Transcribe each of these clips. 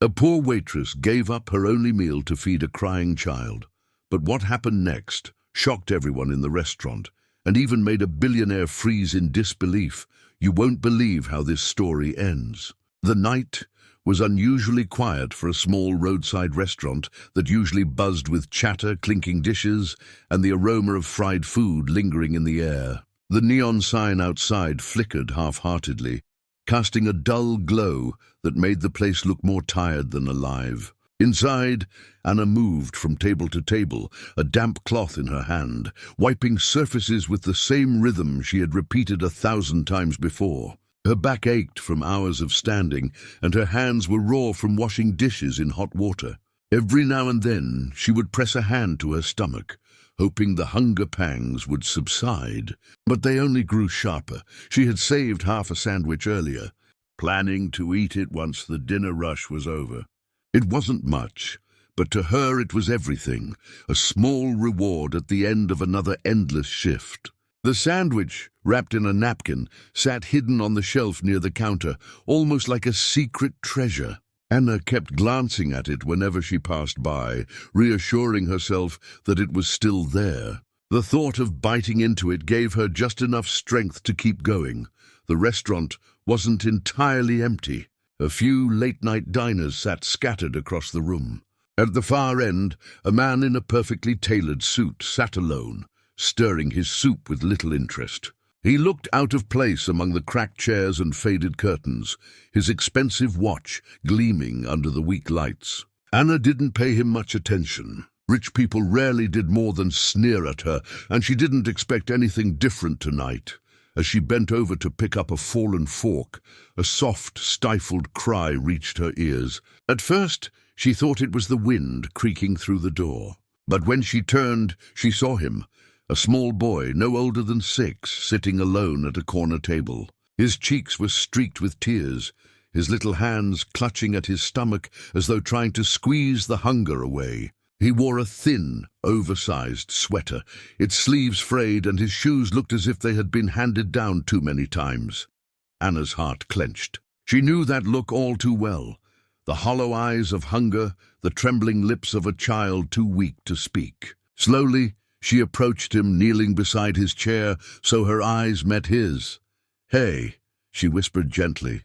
A poor waitress gave up her only meal to feed a crying child. But what happened next shocked everyone in the restaurant, and even made a billionaire freeze in disbelief. You won't believe how this story ends. The night was unusually quiet for a small roadside restaurant that usually buzzed with chatter, clinking dishes, and the aroma of fried food lingering in the air. The neon sign outside flickered half-heartedly, casting a dull glow that made the place look more tired than alive. Inside, Anna moved from table to table, a damp cloth in her hand, wiping surfaces with the same rhythm she had repeated 1,000 times before. Her back ached from hours of standing, and her hands were raw from washing dishes in hot water. Every now and then she would press a hand to her stomach, hoping the hunger pangs would subside. But they only grew sharper. She had saved half a sandwich earlier, planning to eat it once the dinner rush was over. It wasn't much, but to her it was everything, a small reward at the end of another endless shift. The sandwich, wrapped in a napkin, sat hidden on the shelf near the counter, almost like a secret treasure. Anna kept glancing at it whenever she passed by, reassuring herself that it was still there. The thought of biting into it gave her just enough strength to keep going. The restaurant wasn't entirely empty. A few late-night diners sat scattered across the room. At the far end, a man in a perfectly tailored suit sat alone, stirring his soup with little interest. He looked out of place among the cracked chairs and faded curtains, his expensive watch gleaming under the weak lights. Anna didn't pay him much attention. Rich people rarely did more than sneer at her, and she didn't expect anything different tonight. As she bent over to pick up a fallen fork, a soft, stifled cry reached her ears. At first, she thought it was the wind creaking through the door. But when she turned, she saw him, a small boy no older than 6, sitting alone at a corner table. His cheeks were streaked with tears, his little hands clutching at his stomach as though trying to squeeze the hunger away. He wore a thin, oversized sweater, its sleeves frayed, and his shoes looked as if they had been handed down too many times. Anna's heart clenched. She knew that look all too well. The hollow eyes of hunger, the trembling lips of a child too weak to speak. Slowly, she approached him, kneeling beside his chair so her eyes met his. "Hey," she whispered gently.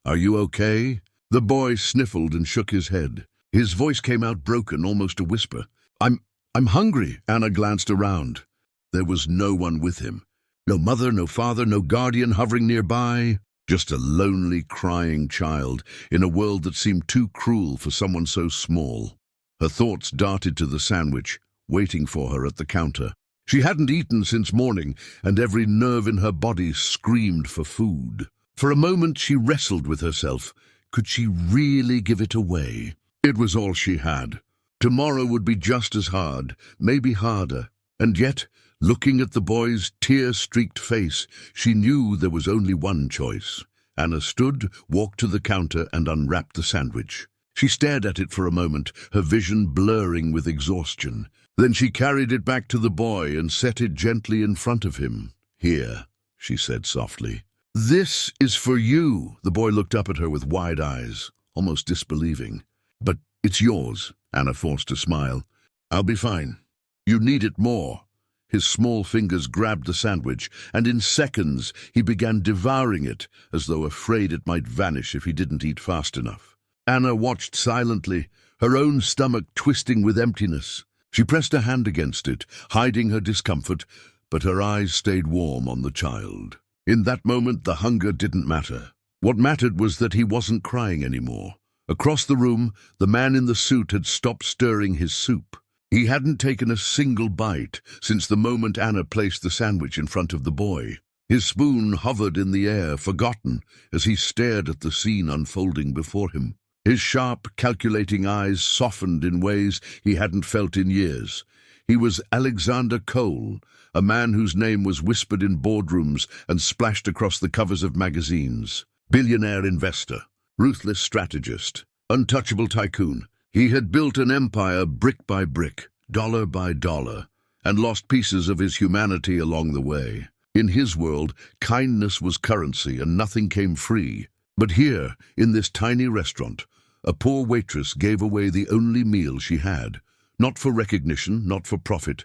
"Are you okay?" The boy sniffled and shook his head. His voice came out broken, almost a whisper. I'm hungry." Anna glanced around. There was no one with him. No mother, no father, no guardian hovering nearby. Just a lonely, crying child in a world that seemed too cruel for someone so small. Her thoughts darted to the sandwich, waiting for her at the counter. She hadn't eaten since morning, and every nerve in her body screamed for food. For a moment she wrestled with herself. Could she really give it away? It was all she had. Tomorrow would be just as hard, maybe harder. And yet, looking at the boy's tear-streaked face, she knew there was only one choice. Anna stood, walked to the counter, and unwrapped the sandwich. She stared at it for a moment, her vision blurring with exhaustion. Then she carried it back to the boy and set it gently in front of him. "Here," she said softly. "This is for you." The boy looked up at her with wide eyes, almost disbelieving. "But it's yours," Anna forced a smile. "I'll be fine. You need it more." His small fingers grabbed the sandwich, and in seconds he began devouring it, as though afraid it might vanish if he didn't eat fast enough. Anna watched silently, her own stomach twisting with emptiness. She pressed a hand against it, hiding her discomfort, but her eyes stayed warm on the child. In that moment, the hunger didn't matter. What mattered was that he wasn't crying anymore. Across the room, the man in the suit had stopped stirring his soup. He hadn't taken a single bite since the moment Anna placed the sandwich in front of the boy. His spoon hovered in the air, forgotten, as he stared at the scene unfolding before him. His sharp, calculating eyes softened in ways he hadn't felt in years. He was Alexander Cole, a man whose name was whispered in boardrooms and splashed across the covers of magazines. Billionaire investor, ruthless strategist, untouchable tycoon. He had built an empire brick by brick, dollar by dollar, and lost pieces of his humanity along the way. In his world, kindness was currency and nothing came free. But here, in this tiny restaurant, A poor waitress gave away the only meal she had, not for recognition, not for profit,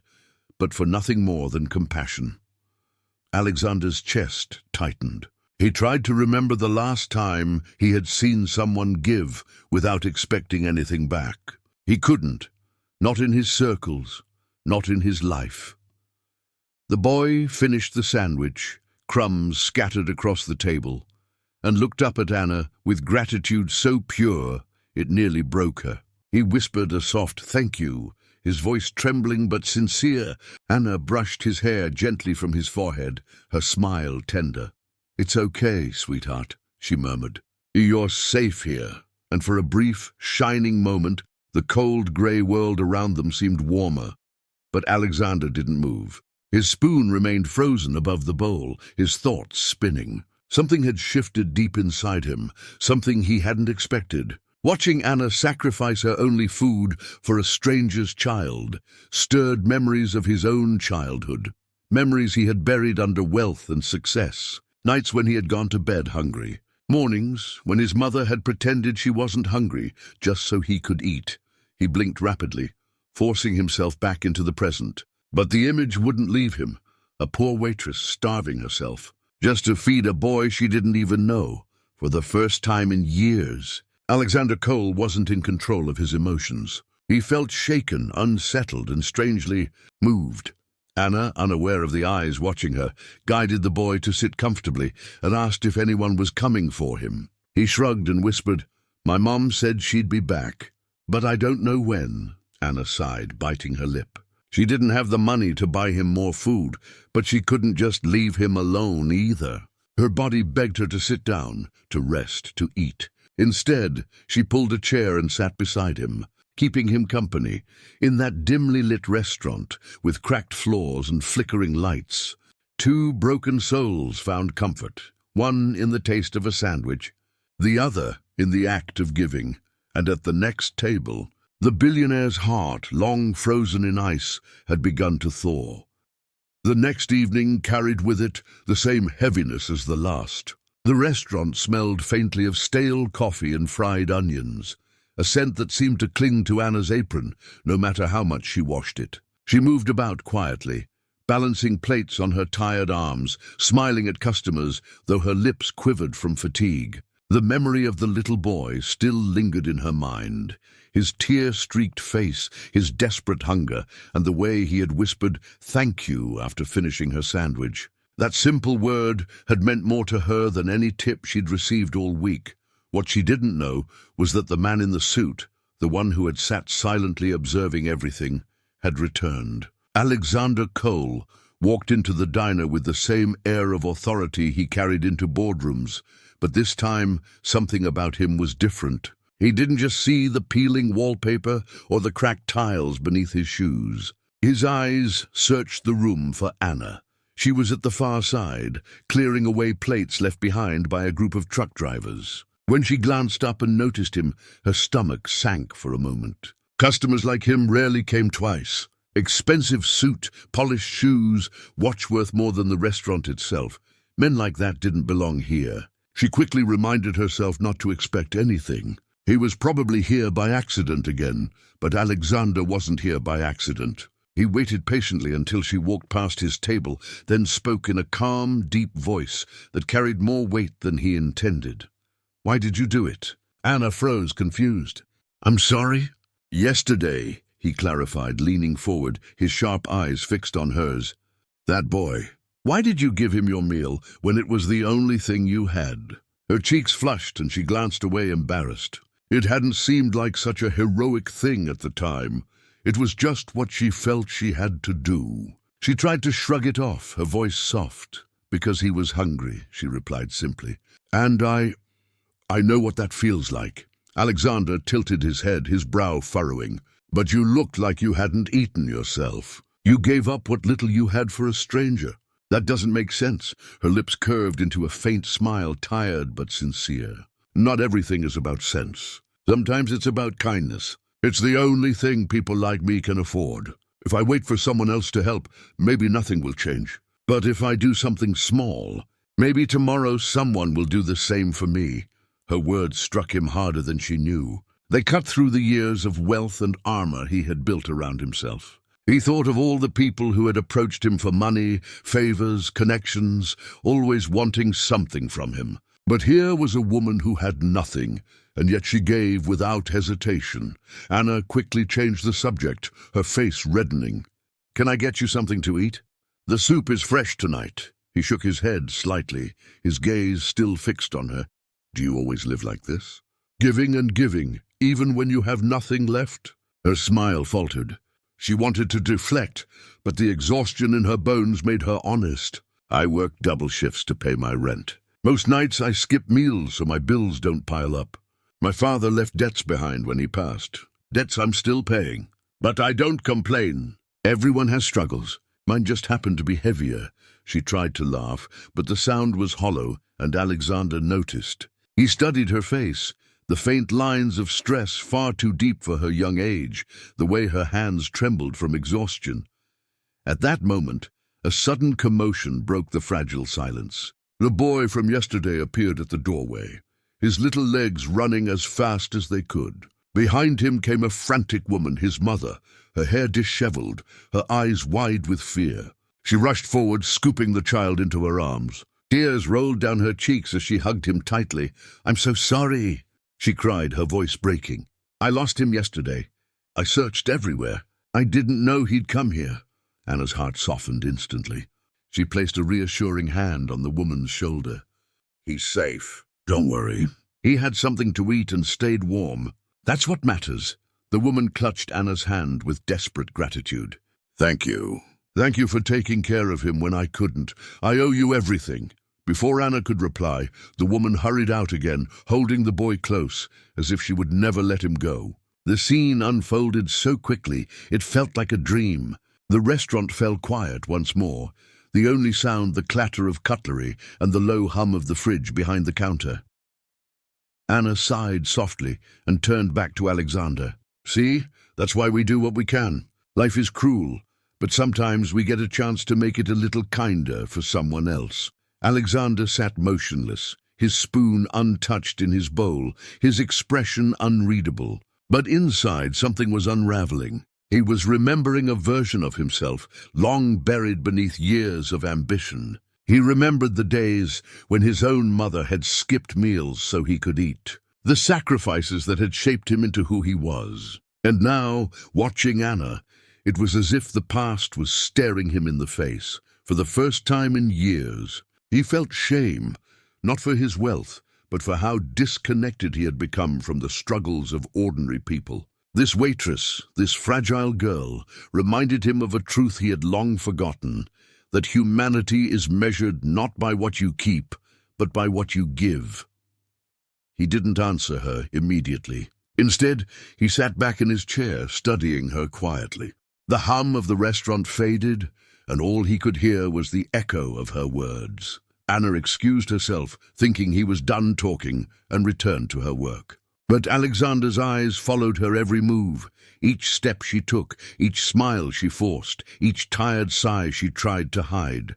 but for nothing more than compassion. Alexander's chest tightened. He tried to remember the last time he had seen someone give without expecting anything back. He couldn't, not in his circles, not in his life. The boy finished the sandwich, crumbs scattered across the table, and looked up at Anna with gratitude so pure it nearly broke her. He whispered a soft "thank you," his voice trembling but sincere. Anna brushed his hair gently from his forehead, her smile tender. "It's okay, sweetheart," she murmured. "You're safe here." And for a brief, shining moment, the cold grey world around them seemed warmer. But Alexander didn't move. His spoon remained frozen above the bowl, his thoughts spinning. Something had shifted deep inside him, something he hadn't expected. Watching Anna sacrifice her only food for a stranger's child stirred memories of his own childhood, memories he had buried under wealth and success, nights when he had gone to bed hungry, mornings when his mother had pretended she wasn't hungry just so he could eat. He blinked rapidly, forcing himself back into the present. But the image wouldn't leave him, a poor waitress starving herself, just to feed a boy she didn't even know, for the first time in years. Alexander Cole wasn't in control of his emotions. He felt shaken, unsettled, and strangely moved. Anna, unaware of the eyes watching her, guided the boy to sit comfortably and asked if anyone was coming for him. He shrugged and whispered, "My mom said she'd be back, but I don't know when." Anna sighed, biting her lip. She didn't have the money to buy him more food, but she couldn't just leave him alone either. Her body begged her to sit down, to rest, to eat. Instead, she pulled a chair and sat beside him, keeping him company. In that dimly lit restaurant, with cracked floors and flickering lights, two broken souls found comfort, one in the taste of a sandwich, the other in the act of giving. And at the next table, the billionaire's heart, long frozen in ice, had begun to thaw. The next evening carried with it the same heaviness as the last. The restaurant smelled faintly of stale coffee and fried onions, a scent that seemed to cling to Anna's apron, no matter how much she washed it. She moved about quietly, balancing plates on her tired arms, smiling at customers, though her lips quivered from fatigue. The memory of the little boy still lingered in her mind, his tear-streaked face, his desperate hunger, and the way he had whispered "thank you" after finishing her sandwich. That simple word had meant more to her than any tip she'd received all week. What she didn't know was that the man in the suit, the one who had sat silently observing everything, had returned. Alexander Cole walked into the diner with the same air of authority he carried into boardrooms, but this time something about him was different. He didn't just see the peeling wallpaper or the cracked tiles beneath his shoes. His eyes searched the room for Anna. She was at the far side, clearing away plates left behind by a group of truck drivers. When she glanced up and noticed him, her stomach sank for a moment. Customers like him rarely came twice. Expensive suit, polished shoes, watch worth more than the restaurant itself. Men like that didn't belong here. She quickly reminded herself not to expect anything. He was probably here by accident again, but Alexander wasn't here by accident. He waited patiently until she walked past his table, then spoke in a calm, deep voice that carried more weight than he intended. "Why did you do it?" Anna froze, confused. "I'm sorry?" "Yesterday," he clarified, leaning forward, his sharp eyes fixed on hers. "That boy. Why did you give him your meal when it was the only thing you had?" Her cheeks flushed and she glanced away, embarrassed. It hadn't seemed like such a heroic thing at the time. It was just what she felt she had to do. She tried to shrug it off, her voice soft. "Because he was hungry," she replied simply. "And I know what that feels like." Alexander tilted his head, his brow furrowing. "But you looked like you hadn't eaten yourself. You gave up what little you had for a stranger. That doesn't make sense." Her lips curved into a faint smile, tired but sincere. "Not everything is about sense. Sometimes it's about kindness. It's the only thing people like me can afford. If I wait for someone else to help, maybe nothing will change. But if I do something small, maybe tomorrow someone will do the same for me. Her words struck him harder than she knew. They cut through the years of wealth and armor he had built around himself. He thought of all the people who had approached him for money, favors, connections, always wanting something from him. But here was a woman who had nothing, and yet she gave without hesitation. Anna quickly changed the subject, her face reddening. "Can I get you something to eat? The soup is fresh tonight." He shook his head slightly, his gaze still fixed on her. "Do you always live like this? Giving and giving, even when you have nothing left?" Her smile faltered. She wanted to deflect, but the exhaustion in her bones made her honest. "I work double shifts to pay my rent. Most nights I skip meals so my bills don't pile up. My father left debts behind when he passed. Debts I'm still paying. But I don't complain. Everyone has struggles. Mine just happened to be heavier." She tried to laugh, but the sound was hollow, and Alexander noticed. He studied her face, the faint lines of stress far too deep for her young age, the way her hands trembled from exhaustion. At that moment, a sudden commotion broke the fragile silence. The boy from yesterday appeared at the doorway, his little legs running as fast as they could. Behind him came a frantic woman, his mother, her hair disheveled, her eyes wide with fear. She rushed forward, scooping the child into her arms. Tears rolled down her cheeks as she hugged him tightly. "I'm so sorry," she cried, her voice breaking. "I lost him yesterday. I searched everywhere. I didn't know he'd come here." Anna's heart softened instantly. She placed a reassuring hand on the woman's shoulder. "He's safe. Don't worry. He had something to eat and stayed warm. That's what matters." The woman clutched Anna's hand with desperate gratitude. "Thank you. Thank you for taking care of him when I couldn't. I owe you everything." Before Anna could reply, the woman hurried out again, holding the boy close, as if she would never let him go. The scene unfolded so quickly, it felt like a dream. The restaurant fell quiet once more, the only sound the clatter of cutlery and the low hum of the fridge behind the counter. Anna sighed softly and turned back to Alexander. "See, that's why we do what we can. Life is cruel, but sometimes we get a chance to make it a little kinder for someone else." Alexander sat motionless, his spoon untouched in his bowl, his expression unreadable. But inside something was unraveling. He was remembering a version of himself, long buried beneath years of ambition. He remembered the days when his own mother had skipped meals so he could eat, the sacrifices that had shaped him into who he was. And now, watching Anna, it was as if the past was staring him in the face, for the first time in years. He felt shame, not for his wealth, but for how disconnected he had become from the struggles of ordinary people. This waitress, this fragile girl, reminded him of a truth he had long forgotten, that humanity is measured not by what you keep, but by what you give. He didn't answer her immediately. Instead, he sat back in his chair, studying her quietly. The hum of the restaurant faded, and all he could hear was the echo of her words. Anna excused herself, thinking he was done talking, and returned to her work. But Alexander's eyes followed her every move, each step she took, each smile she forced, each tired sigh she tried to hide.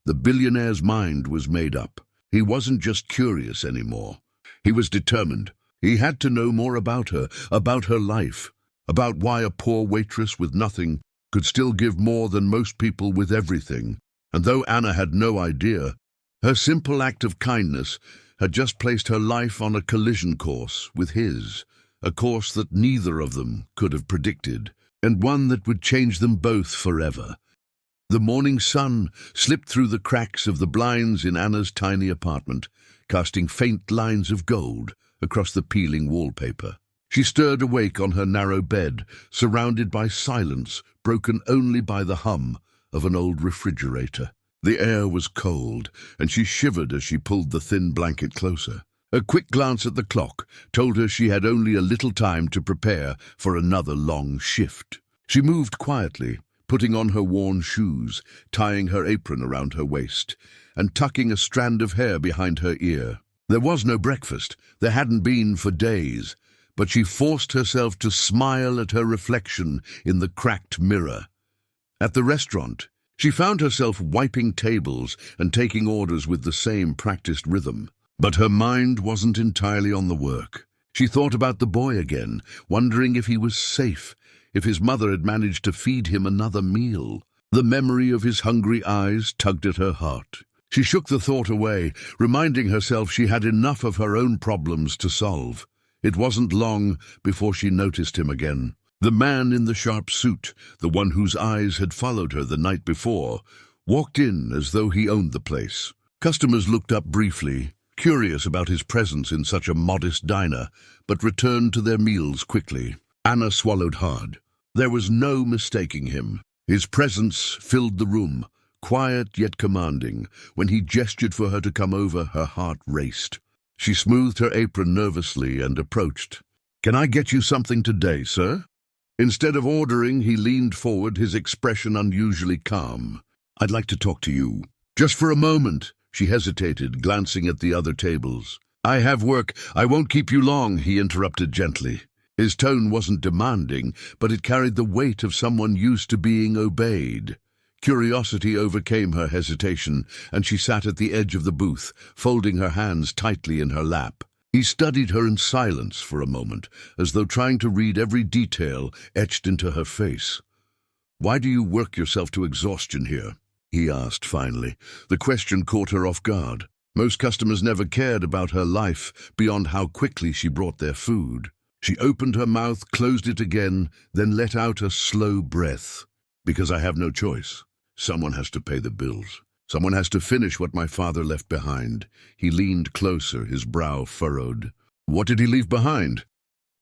The billionaire's mind was made up. He wasn't just curious anymore. He was determined. He had to know more about her life, about why a poor waitress with nothing could still give more than most people with everything. And though Anna had no idea, her simple act of kindness had just placed her life on a collision course with his, a course that neither of them could have predicted, and one that would change them both forever. The morning sun slipped through the cracks of the blinds in Anna's tiny apartment, casting faint lines of gold across the peeling wallpaper. She stirred awake on her narrow bed, surrounded by silence, broken only by the hum of an old refrigerator. The air was cold, and she shivered as she pulled the thin blanket closer. A quick glance at the clock told her she had only a little time to prepare for another long shift. She moved quietly, putting on her worn shoes, tying her apron around her waist, and tucking a strand of hair behind her ear. There was no breakfast. There hadn't been for days, but she forced herself to smile at her reflection in the cracked mirror. At the restaurant, she found herself wiping tables and taking orders with the same practiced rhythm. But her mind wasn't entirely on the work. She thought about the boy again, wondering if he was safe, if his mother had managed to feed him another meal. The memory of his hungry eyes tugged at her heart. She shook the thought away, reminding herself she had enough of her own problems to solve. It wasn't long before she noticed him again. The man in the sharp suit, the one whose eyes had followed her the night before, walked in as though he owned the place. Customers looked up briefly, curious about his presence in such a modest diner, but returned to their meals quickly. Anna swallowed hard. There was no mistaking him. His presence filled the room, quiet yet commanding. When he gestured for her to come over, her heart raced. She smoothed her apron nervously and approached. "Can I get you something today, sir?" Instead of ordering, he leaned forward, his expression unusually calm. "I'd like to talk to you." "Just for a moment." She hesitated, glancing at the other tables. "I have work. I won't keep you long," he interrupted gently. His tone wasn't demanding, but it carried the weight of someone used to being obeyed. Curiosity overcame her hesitation, and she sat at the edge of the booth, folding her hands tightly in her lap. He studied her in silence for a moment, as though trying to read every detail etched into her face. "Why do you work yourself to exhaustion here?" he asked finally. The question caught her off guard. Most customers never cared about her life beyond how quickly she brought their food. She opened her mouth, closed it again, then let out a slow breath. "Because I have no choice. Someone has to pay the bills. Someone has to finish what my father left behind." He leaned closer, his brow furrowed. "What did he leave behind?"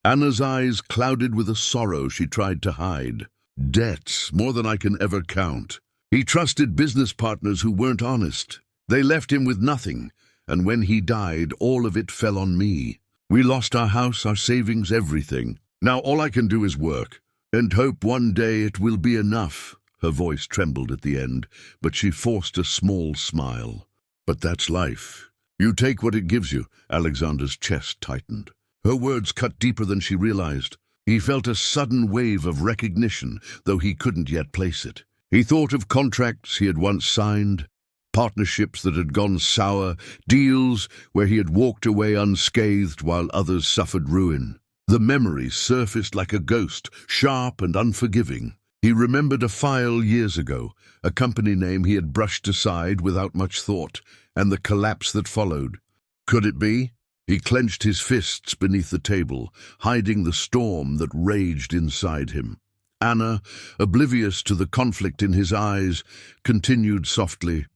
Anna's eyes clouded with a sorrow she tried to hide. "Debts, more than I can ever count. He trusted business partners who weren't honest. They left him with nothing, and when he died, all of it fell on me. We lost our house, our savings, everything. Now all I can do is work, and hope one day it will be enough." Her voice trembled at the end, but she forced a small smile. "But that's life. You take what it gives you." Alexander's chest tightened. Her words cut deeper than she realized. He felt a sudden wave of recognition, though he couldn't yet place it. He thought of contracts he had once signed, partnerships that had gone sour, deals where he had walked away unscathed while others suffered ruin. The memories surfaced like a ghost, sharp and unforgiving. He remembered a file years ago, a company name he had brushed aside without much thought, and the collapse that followed. Could it be? He clenched his fists beneath the table, hiding the storm that raged inside him. Anna, oblivious to the conflict in his eyes, continued softly,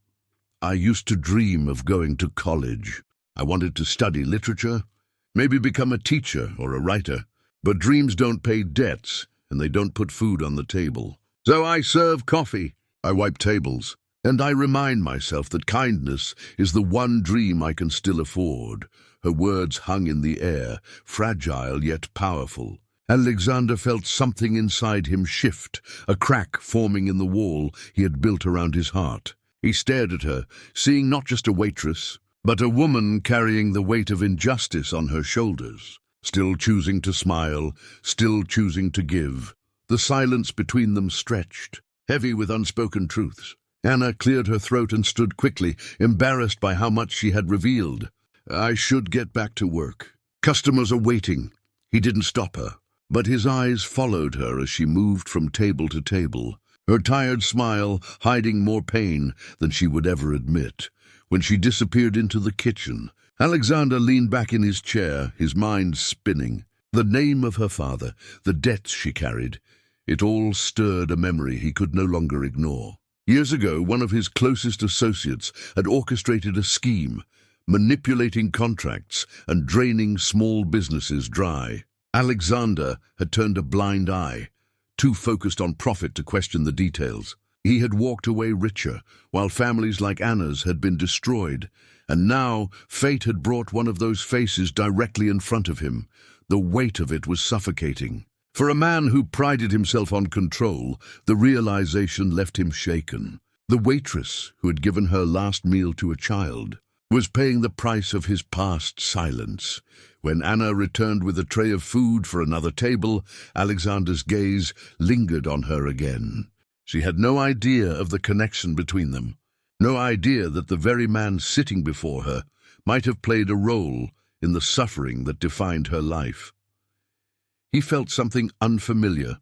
"I used to dream of going to college. I wanted to study literature, maybe become a teacher or a writer. But dreams don't pay debts, and they don't put food on the table. So I serve coffee, I wipe tables, and I remind myself that kindness is the one dream I can still afford." Her words hung in the air, fragile yet powerful. Alexander felt something inside him shift, a crack forming in the wall he had built around his heart. He stared at her, seeing not just a waitress, but a woman carrying the weight of injustice on her shoulders, still choosing to smile, still choosing to give. The silence between them stretched, heavy with unspoken truths. Anna cleared her throat and stood quickly, embarrassed by how much she had revealed. "I should get back to work. Customers are waiting." He didn't stop her, but his eyes followed her as she moved from table to table, her tired smile hiding more pain than she would ever admit. When she disappeared into the kitchen, Alexander leaned back in his chair, his mind spinning. The name of her father, the debts she carried, it all stirred a memory he could no longer ignore. Years ago, one of his closest associates had orchestrated a scheme, manipulating contracts and draining small businesses dry. Alexander had turned a blind eye, too focused on profit to question the details. He had walked away richer, while families like Anna's had been destroyed, and now fate had brought one of those faces directly in front of him. The weight of it was suffocating. For a man who prided himself on control, the realization left him shaken. The waitress, who had given her last meal to a child, was paying the price of his past silence. When Anna returned with a tray of food for another table, Alexander's gaze lingered on her again. She had no idea of the connection between them, no idea that the very man sitting before her might have played a role in the suffering that defined her life. He felt something unfamiliar,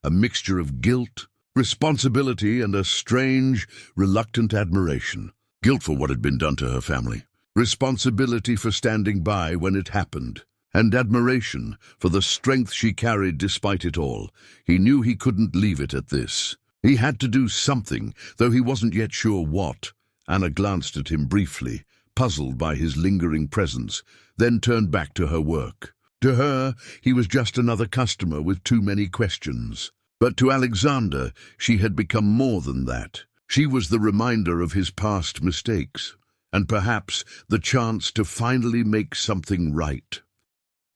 a mixture of guilt, responsibility, and a strange, reluctant admiration. Guilt for what had been done to her family, responsibility for standing by when it happened, and admiration for the strength she carried despite it all. He knew he couldn't leave it at this. He had to do something, though he wasn't yet sure what. Anna glanced at him briefly, puzzled by his lingering presence, then turned back to her work. To her, he was just another customer with too many questions. But to Alexander, she had become more than that. She was the reminder of his past mistakes, and perhaps the chance to finally make something right.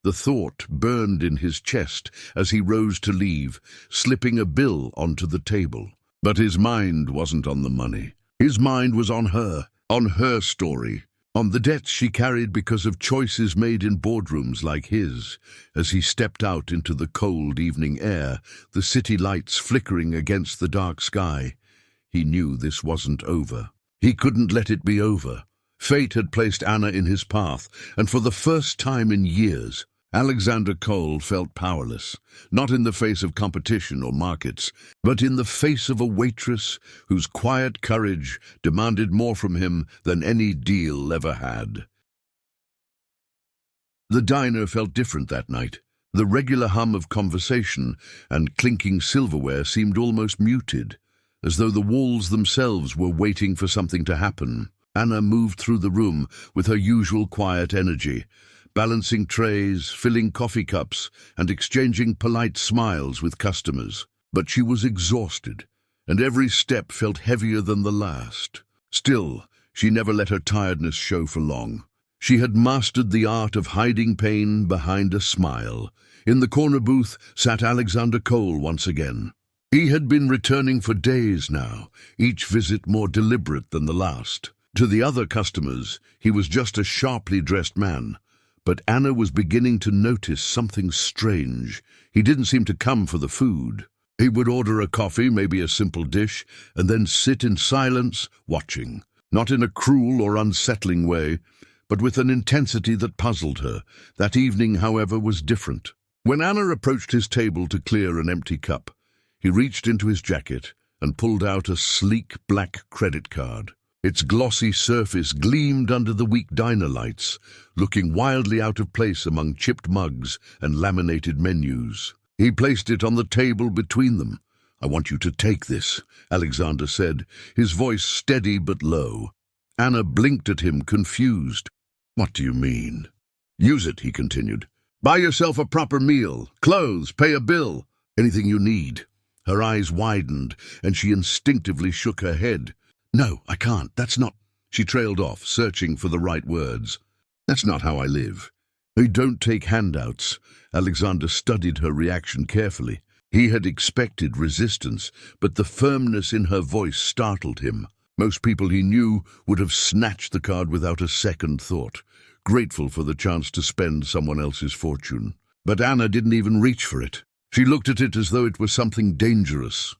The thought burned in his chest as he rose to leave, slipping a bill onto the table. But his mind wasn't on the money. His mind was on her story, on the debts she carried because of choices made in boardrooms like his. As he stepped out into the cold evening air, the city lights flickering against the dark sky, he knew this wasn't over. He couldn't let it be over. Fate had placed Anna in his path, and for the first time in years, Alexander Cole felt powerless, not in the face of competition or markets, but in the face of a waitress whose quiet courage demanded more from him than any deal ever had. The diner felt different that night. The regular hum of conversation and clinking silverware seemed almost muted, as though the walls themselves were waiting for something to happen. Anna moved through the room with her usual quiet energy, balancing trays, filling coffee cups, and exchanging polite smiles with customers. But she was exhausted, and every step felt heavier than the last. Still, she never let her tiredness show for long. She had mastered the art of hiding pain behind a smile. In the corner booth sat Alexander Cole once again. He had been returning for days now, each visit more deliberate than the last. To the other customers, he was just a sharply dressed man. But Anna was beginning to notice something strange. He didn't seem to come for the food. He would order a coffee, maybe a simple dish, and then sit in silence, watching. Not in a cruel or unsettling way, but with an intensity that puzzled her. That evening, however, was different. When Anna approached his table to clear an empty cup, he reached into his jacket and pulled out a sleek black credit card. Its glossy surface gleamed under the weak diner lights, looking wildly out of place among chipped mugs and laminated menus. He placed it on the table between them. "I want you to take this," Alexander said, his voice steady but low. Anna blinked at him, confused. "What do you mean?" "Use it," he continued. "Buy yourself a proper meal, clothes, pay a bill, anything you need." Her eyes widened, and she instinctively shook her head. "No, I can't. That's not—" She trailed off, searching for the right words. "That's not how I live." "I don't take handouts." Alexander studied her reaction carefully. He had expected resistance, but the firmness in her voice startled him. Most people he knew would have snatched the card without a second thought, grateful for the chance to spend someone else's fortune. But Anna didn't even reach for it. She looked at it as though it was something dangerous.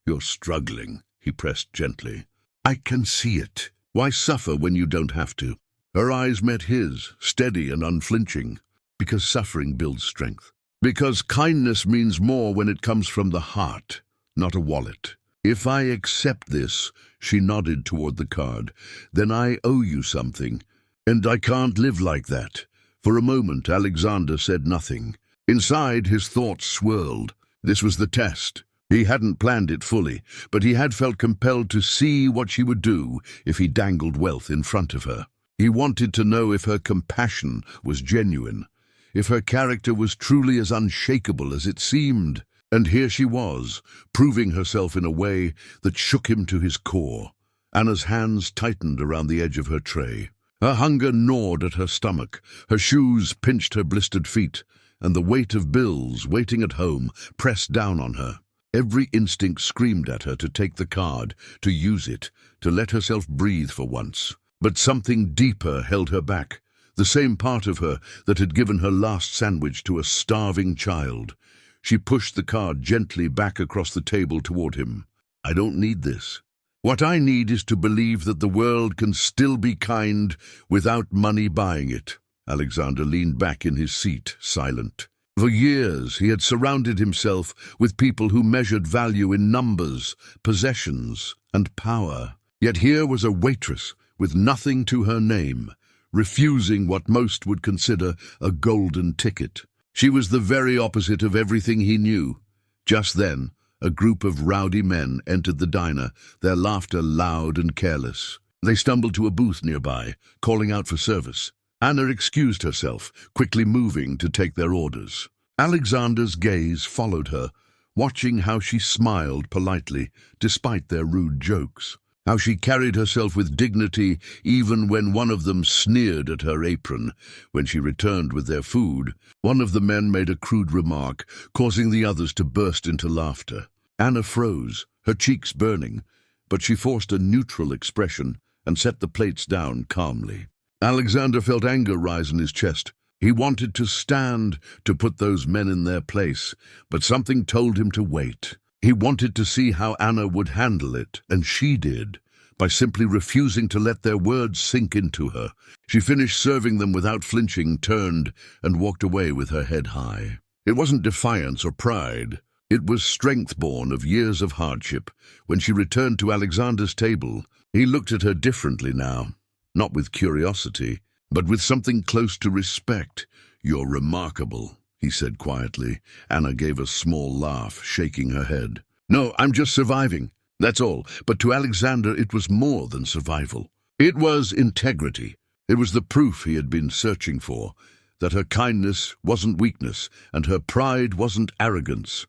"You're struggling," he pressed gently. "I can see it. Why suffer when you don't have to?" Her eyes met his, steady and unflinching. "Because suffering builds strength. Because kindness means more when it comes from the heart, not a wallet. If I accept this," she nodded toward the card, "then I owe you something. And I can't live like that." For a moment, Alexander said nothing. Inside, his thoughts swirled. This was the test. He hadn't planned it fully, but he had felt compelled to see what she would do if he dangled wealth in front of her. He wanted to know if her compassion was genuine, if her character was truly as unshakable as it seemed. And here she was, proving herself in a way that shook him to his core. Anna's hands tightened around the edge of her tray. Her hunger gnawed at her stomach, her shoes pinched her blistered feet, and the weight of bills waiting at home pressed down on her. Every instinct screamed at her to take the card, to use it, to let herself breathe for once. But something deeper held her back, the same part of her that had given her last sandwich to a starving child. She pushed the card gently back across the table toward him. "I don't need this." What I need is to believe that the world can still be kind without money buying it. Alexander leaned back in his seat, silent. For years he had surrounded himself with people who measured value in numbers, possessions, and power. Yet here was a waitress with nothing to her name, refusing what most would consider a golden ticket. She was the very opposite of everything he knew. Just then, a group of rowdy men entered the diner, their laughter loud and careless. They stumbled to a booth nearby, calling out for service. Anna excused herself, quickly moving to take their orders. Alexander's gaze followed her, watching how she smiled politely, despite their rude jokes. How she carried herself with dignity even when one of them sneered at her apron. When she returned with their food, one of the men made a crude remark, causing the others to burst into laughter. Anna froze, her cheeks burning, but she forced a neutral expression and set the plates down calmly. Alexander felt anger rise in his chest. He wanted to stand to put those men in their place, but something told him to wait. He wanted to see how Anna would handle it, and she did, by simply refusing to let their words sink into her. She finished serving them without flinching, turned, and walked away with her head high. It wasn't defiance or pride. It was strength born of years of hardship. When she returned to Alexander's table, he looked at her differently now, not with curiosity, but with something close to respect. "You're remarkable," he said quietly. Anna gave a small laugh, shaking her head. "No, I'm just surviving. That's all." But to Alexander it was more than survival. It was integrity. It was the proof he had been searching for, that her kindness wasn't weakness and her pride wasn't arrogance.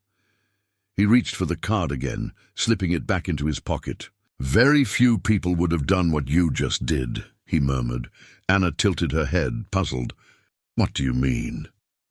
He reached for the card again, slipping it back into his pocket. "Very few people would have done what you just did," he murmured. Anna tilted her head, puzzled. "What do you mean?"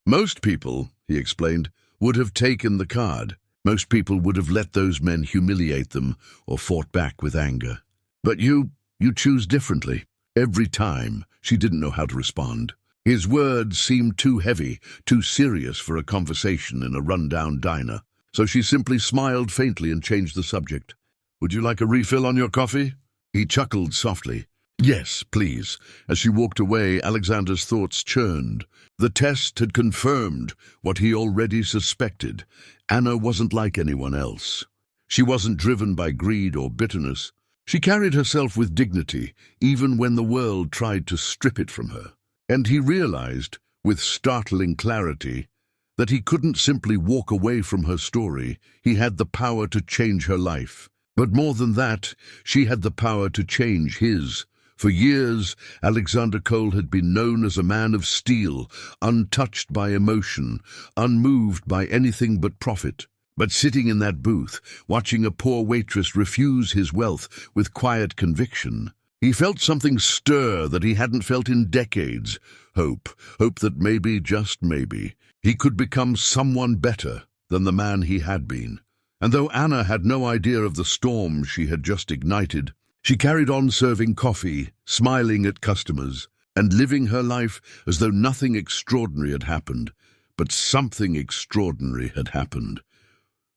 "Most people," he explained, "would have taken the card. Most people would have let those men humiliate them or fought back with anger. But you choose differently." Every time, she didn't know how to respond. His words seemed too heavy, too serious for a conversation in a run-down diner. So she simply smiled faintly and changed the subject. "Would you like a refill on your coffee?" He chuckled softly. "Yes, please." As she walked away, Alexander's thoughts churned. The test had confirmed what he already suspected. Anna wasn't like anyone else. She wasn't driven by greed or bitterness. She carried herself with dignity, even when the world tried to strip it from her. And he realized, with startling clarity, that he couldn't simply walk away from her story. He had the power to change her life. But more than that, she had the power to change his. For years, Alexander Cole had been known as a man of steel, untouched by emotion, unmoved by anything but profit. But sitting in that booth, watching a poor waitress refuse his wealth with quiet conviction, he felt something stir that he hadn't felt in decades. Hope that maybe, just maybe, he could become someone better than the man he had been. And though Anna had no idea of the storm she had just ignited, she carried on serving coffee, smiling at customers, and living her life as though nothing extraordinary had happened. But something extraordinary had happened.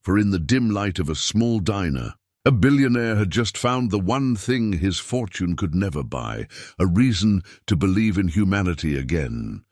For in the dim light of a small diner, a billionaire had just found the one thing his fortune could never buy, a reason to believe in humanity again.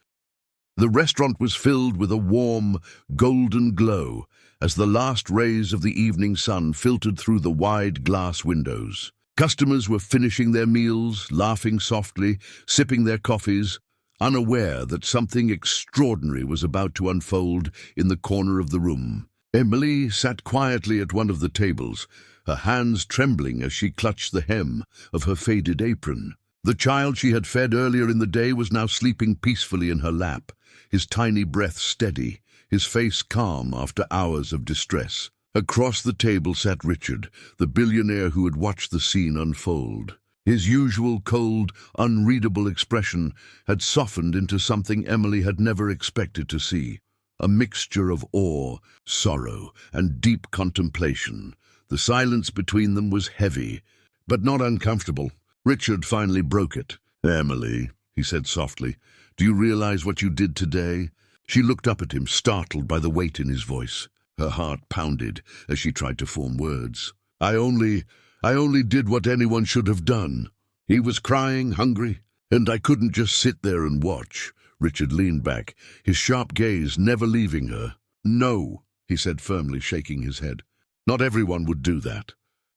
The restaurant was filled with a warm, golden glow as the last rays of the evening sun filtered through the wide glass windows. Customers were finishing their meals, laughing softly, sipping their coffees, unaware that something extraordinary was about to unfold in the corner of the room. Emily sat quietly at one of the tables, her hands trembling as she clutched the hem of her faded apron. The child she had fed earlier in the day was now sleeping peacefully in her lap, his tiny breath steady, his face calm after hours of distress. Across the table sat Richard, the billionaire who had watched the scene unfold. His usual cold, unreadable expression had softened into something Emily had never expected to see. A mixture of awe, sorrow, and deep contemplation. The silence between them was heavy, but not uncomfortable. Richard finally broke it. "Emily," he said softly, "do you realize what you did today?" She looked up at him, startled by the weight in his voice. Her heart pounded as she tried to form words. I only I only did what anyone should have done. He was crying, hungry, and I couldn't just sit there and watch. Richard leaned back, his sharp gaze never leaving her. No, he said firmly, shaking his head. Not everyone would do that.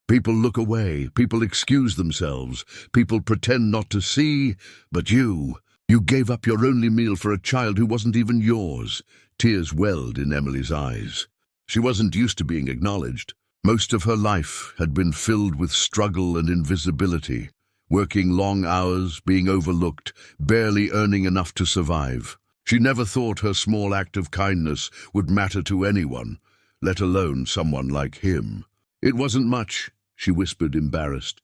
People look away, people excuse themselves, people pretend not to see, but you gave up your only meal for a child who wasn't even yours. Tears welled in Emily's eyes. She wasn't used to being acknowledged. Most of her life had been filled with struggle and invisibility, working long hours, being overlooked, barely earning enough to survive. She never thought her small act of kindness would matter to anyone, let alone someone like him. It wasn't much, she whispered, embarrassed.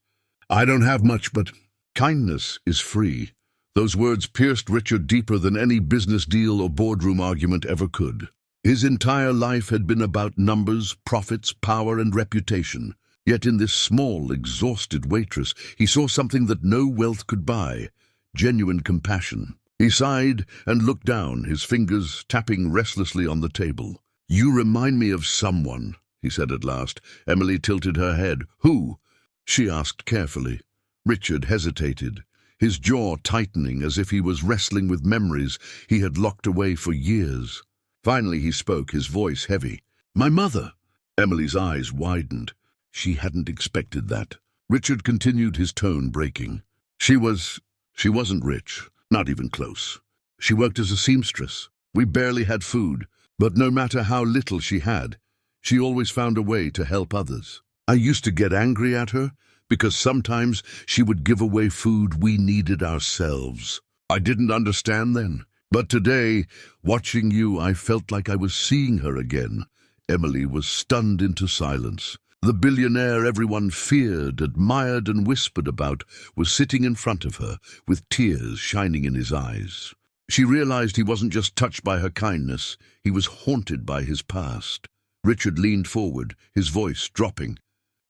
I don't have much, but kindness is free. Those words pierced Richard deeper than any business deal or boardroom argument ever could. His entire life had been about numbers, profits, power, and reputation. Yet in this small, exhausted waitress, he saw something that no wealth could buy: genuine compassion. He sighed and looked down, his fingers tapping restlessly on the table. You remind me of someone, he said at last. Emily tilted her head. Who? She asked carefully. Richard hesitated, his jaw tightening as if he was wrestling with memories he had locked away for years. Finally he spoke, his voice heavy. My mother! Emily's eyes widened. She hadn't expected that. Richard continued, his tone breaking. She wasn't rich, not even close. She worked as a seamstress. We barely had food, but no matter how little she had, she always found a way to help others. I used to get angry at her because sometimes she would give away food we needed ourselves. I didn't understand then, but today, watching you, I felt like I was seeing her again. Emily was stunned into silence. The billionaire everyone feared, admired, and whispered about was sitting in front of her, with tears shining in his eyes. She realized he wasn't just touched by her kindness, he was haunted by his past. Richard leaned forward, his voice dropping.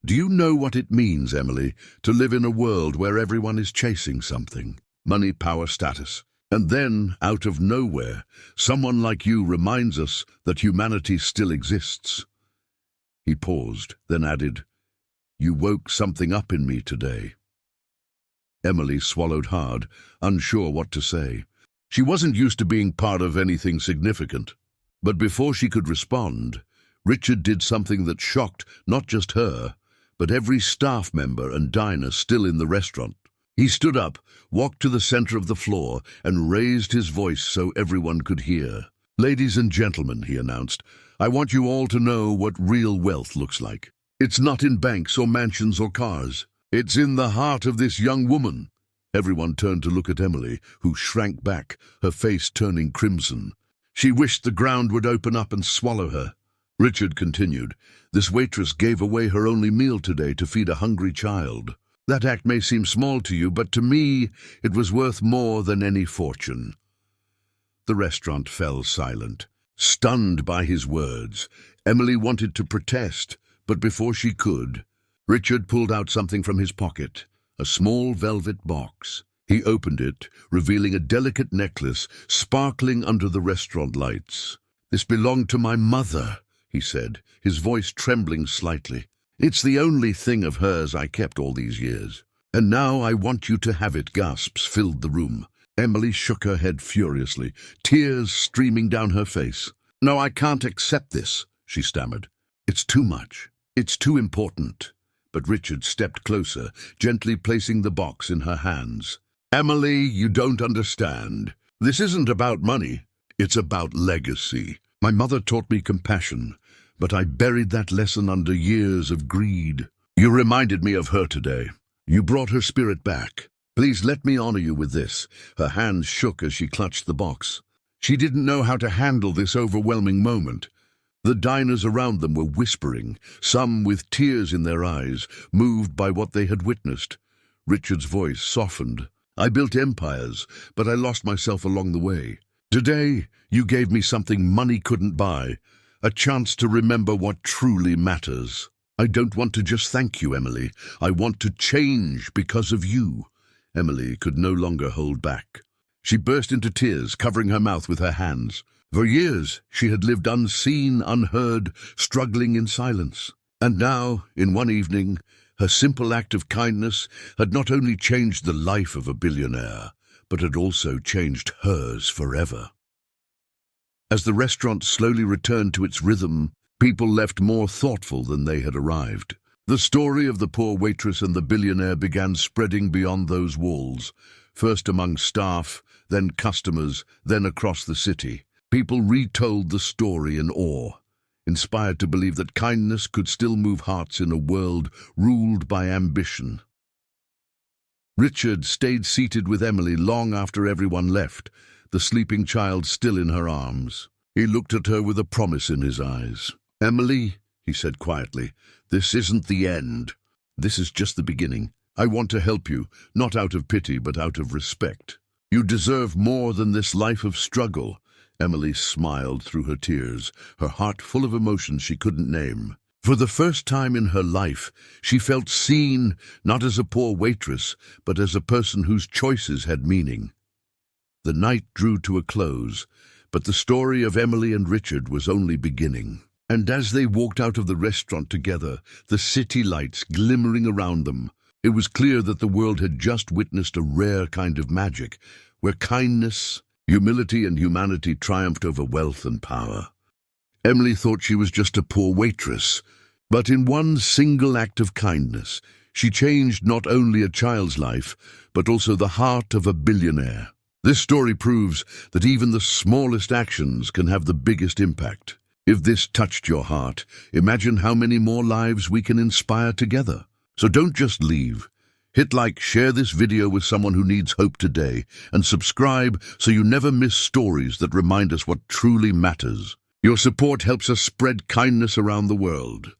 Do you know what it means, Emily, to live in a world where everyone is chasing something? Money, power, status. And then, out of nowhere, someone like you reminds us that humanity still exists. He paused, then added, You woke something up in me today. Emily swallowed hard, unsure what to say. She wasn't used to being part of anything significant. But before she could respond, Richard did something that shocked not just her, but every staff member and diner still in the restaurant. He stood up, walked to the center of the floor, and raised his voice so everyone could hear. Ladies and gentlemen, he announced, I want you all to know what real wealth looks like. It's not in banks or mansions or cars. It's in the heart of this young woman. Everyone turned to look at Emily, who shrank back, her face turning crimson. She wished the ground would open up and swallow her. Richard continued, This waitress gave away her only meal today to feed a hungry child. That act may seem small to you, but to me, it was worth more than any fortune. The restaurant fell silent. Stunned by his words, Emily wanted to protest, but before she could, Richard pulled out something from his pocket, a small velvet box. He opened it, revealing a delicate necklace sparkling under the restaurant lights. This belonged to my mother, he said, his voice trembling slightly. It's the only thing of hers I kept all these years. And now I want you to have it. Gasps filled the room. Emily shook her head furiously, tears streaming down her face. No, I can't accept this, she stammered. It's too much. It's too important. But Richard stepped closer, gently placing the box in her hands. Emily, you don't understand. This isn't about money. It's about legacy. My mother taught me compassion, but I buried that lesson under years of greed. You reminded me of her today. You brought her spirit back. Please let me honor you with this. Her hands shook as she clutched the box. She didn't know how to handle this overwhelming moment. The diners around them were whispering, some with tears in their eyes, moved by what they had witnessed. Richard's voice softened. I built empires, but I lost myself along the way. Today, you gave me something money couldn't buy, a chance to remember what truly matters. I don't want to just thank you, Emily. I want to change because of you. Emily could no longer hold back. She burst into tears, covering her mouth with her hands. For years, she had lived unseen, unheard, struggling in silence. And now, in one evening, Her simple act of kindness had not only changed the life of a billionaire, but had also changed hers forever. As the restaurant slowly returned to its rhythm, people left more thoughtful than they had arrived. The story of the poor waitress and the billionaire began spreading beyond those walls, first among staff, then customers, then across the city. People retold the story in awe, inspired to believe that kindness could still move hearts in a world ruled by ambition. Richard stayed seated with Emily long after everyone left, the sleeping child still in her arms. He looked at her with a promise in his eyes. "Emily," he said quietly, "this isn't the end. This is just the beginning. I want to help you, not out of pity, but out of respect. You deserve more than this life of struggle." Emily smiled through her tears, her heart full of emotions she couldn't name. For the first time in her life, she felt seen, not as a poor waitress, but as a person whose choices had meaning. The night drew to a close, but the story of Emily and Richard was only beginning. And as they walked out of the restaurant together, the city lights glimmering around them, it was clear that the world had just witnessed a rare kind of magic, where kindness, humility and humanity triumphed over wealth and power. Emily thought she was just a poor waitress, but in one single act of kindness, she changed not only a child's life, but also the heart of a billionaire. This story proves that even the smallest actions can have the biggest impact. If this touched your heart, imagine how many more lives we can inspire together. So don't just leave. Hit like, share this video with someone who needs hope today, and subscribe so you never miss stories that remind us what truly matters. Your support helps us spread kindness around the world.